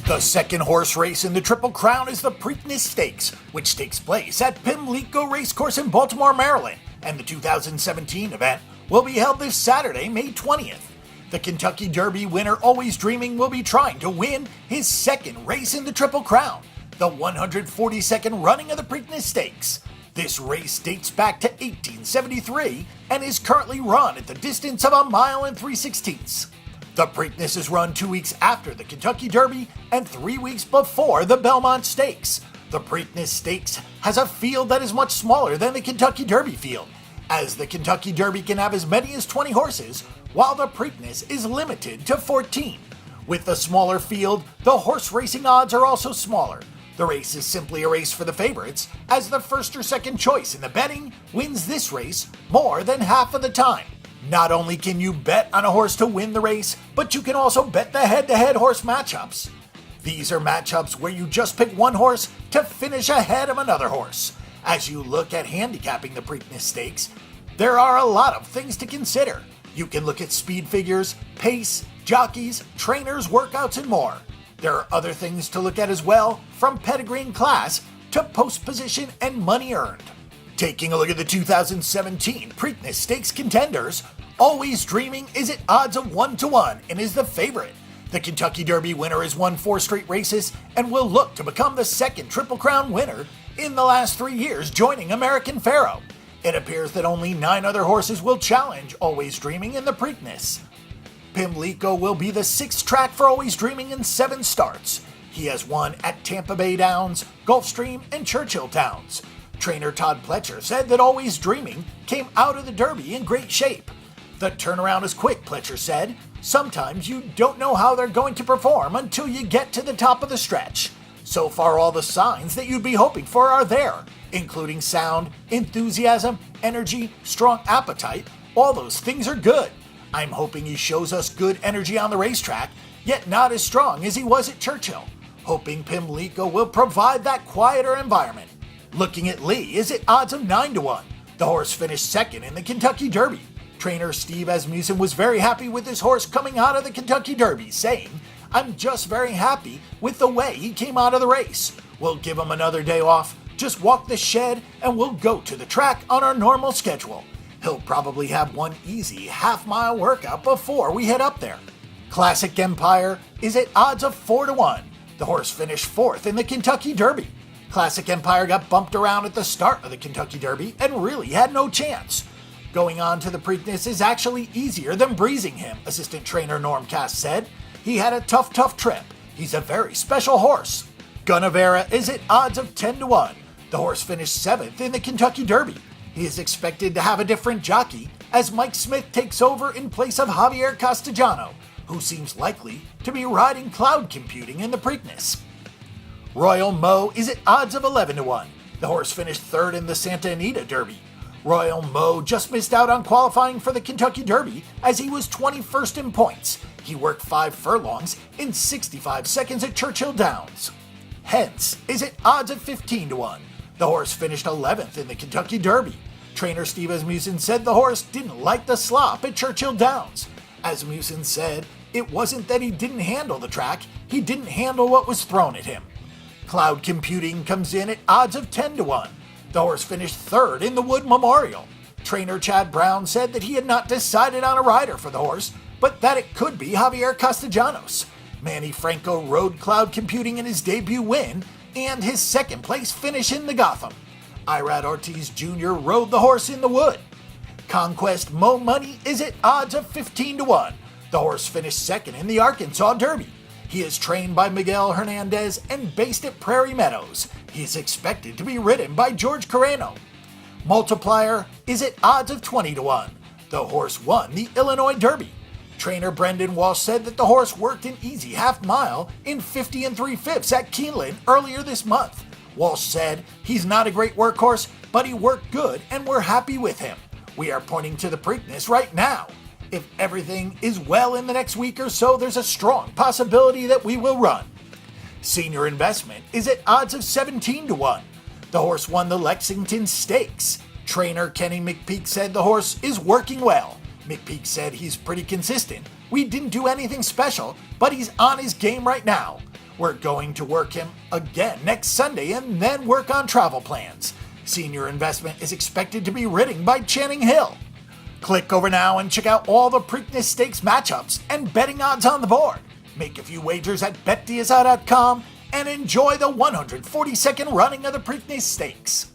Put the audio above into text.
The second horse race in the Triple Crown is the Preakness Stakes, which takes place at Pimlico Racecourse in Baltimore, Maryland, and the 2017 event will be held this Saturday, May 20th. The Kentucky Derby winner Always Dreaming will be trying to win his second race in the Triple Crown, the 142nd running of the Preakness Stakes. This race dates back to 1873 and is currently run at the distance of 1 mile and 3/16. The Preakness is run 2 weeks after the Kentucky Derby and 3 weeks before the Belmont Stakes. The Preakness Stakes has a field that is much smaller than the Kentucky Derby field, as the Kentucky Derby can have as many as 20 horses, while the Preakness is limited to 14. With the smaller field, the horse racing odds are also smaller. The race is simply a race for the favorites, as the first or second choice in the betting wins this race more than half of the time. Not only can you bet on a horse to win the race, but you can also bet the head-to-head horse matchups. These are matchups where you just pick one horse to finish ahead of another horse. As you look at handicapping the Preakness Stakes, there are a lot of things to consider. You can look at speed figures, pace, jockeys, trainers, workouts, and more. There are other things to look at as well, from pedigree and class to post position and money earned. Taking a look at the 2017 Preakness Stakes contenders, Always Dreaming is at odds of 1-1 and is the favorite. The Kentucky Derby winner has won 4 straight races and will look to become the second Triple Crown winner in the last 3 years, joining American Pharoah. It appears that only 9 other horses will challenge Always Dreaming in the Preakness. Pimlico will be the 6th track for Always Dreaming in 7 starts. He has won at Tampa Bay Downs, Gulfstream, and Churchill Downs. Trainer Todd Pletcher said that Always Dreaming came out of the Derby in great shape. The turnaround is quick, Pletcher said. Sometimes you don't know how they're going to perform until you get to the top of the stretch. So far, all the signs that you'd be hoping for are there, including sound, enthusiasm, energy, strong appetite. All those things are good. I'm hoping he shows us good energy on the racetrack, yet not as strong as he was at Churchill. Hoping Pimlico will provide that quieter environment. Looking at Lee is at odds of 9-1. The horse finished second in the Kentucky Derby. Trainer Steve Asmussen was very happy with his horse coming out of the Kentucky Derby, saying, "I'm just very happy with the way he came out of the race. We'll give him another day off, just walk the shed, and we'll go to the track on our normal schedule. He'll probably have one easy half-mile workout before we head up there." Classic Empire is at odds of 4-1. The horse finished 4th in the Kentucky Derby. Classic Empire got bumped around at the start of the Kentucky Derby and really had no chance. Going on to the Preakness is actually easier than breezing him, assistant trainer Norm Cass said. He had a tough trip. He's a very special horse. Gunnevera is at odds of 10-1. The horse finished 7th in the Kentucky Derby. He is expected to have a different jockey as Mike Smith takes over in place of Javier Castellano, who seems likely to be riding cloud computing in the Preakness. Royal Mo is at odds of 11-1. The horse finished 3rd in the Santa Anita Derby. Royal Mo just missed out on qualifying for the Kentucky Derby as he was 21st in points. He worked 5 furlongs in 65 seconds at Churchill Downs. Hence is at odds of 15-1. The horse finished 11th in the Kentucky Derby. Trainer Steve Asmussen said the horse didn't like the slop at Churchill Downs. Asmussen said it wasn't that he didn't handle the track, he didn't handle what was thrown at him. Cloud Computing comes in at odds of 10-1. The horse finished 3rd in the Wood Memorial. Trainer Chad Brown said that he had not decided on a rider for the horse, but that it could be Javier Castellanos. Manny Franco rode Cloud Computing in his debut win and his 2nd place finish in the Gotham. Irad Ortiz Jr. rode the horse in the Wood. Conquest Mo Money is at odds of 15-1. The horse finished 2nd in the Arkansas Derby. He is trained by Miguel Hernandez and based at Prairie Meadows. He is expected to be ridden by George Carreno. Multiplier is at odds of 20-1. The horse won the Illinois Derby. Trainer Brendan Walsh said that the horse worked an easy half mile in 50 3/5 at Keeneland earlier this month. Walsh said he's not a great workhorse, but he worked good and we're happy with him. We are pointing to the Preakness right now. If everything is well in the next week or so, there's a strong possibility that we will run. Senior Investment is at odds of 17-1. The horse won the Lexington Stakes. Trainer Kenny McPeak said the horse is working well. McPeak said he's pretty consistent. We didn't do anything special, but he's on his game right now. We're going to work him again next Sunday and then work on travel plans. Senior investment is expected to be written by Channing Hill. Click over now and check out all the Preakness Stakes matchups and betting odds on the board. Make a few wagers at betdsi.com and enjoy the 142nd running of the Preakness Stakes.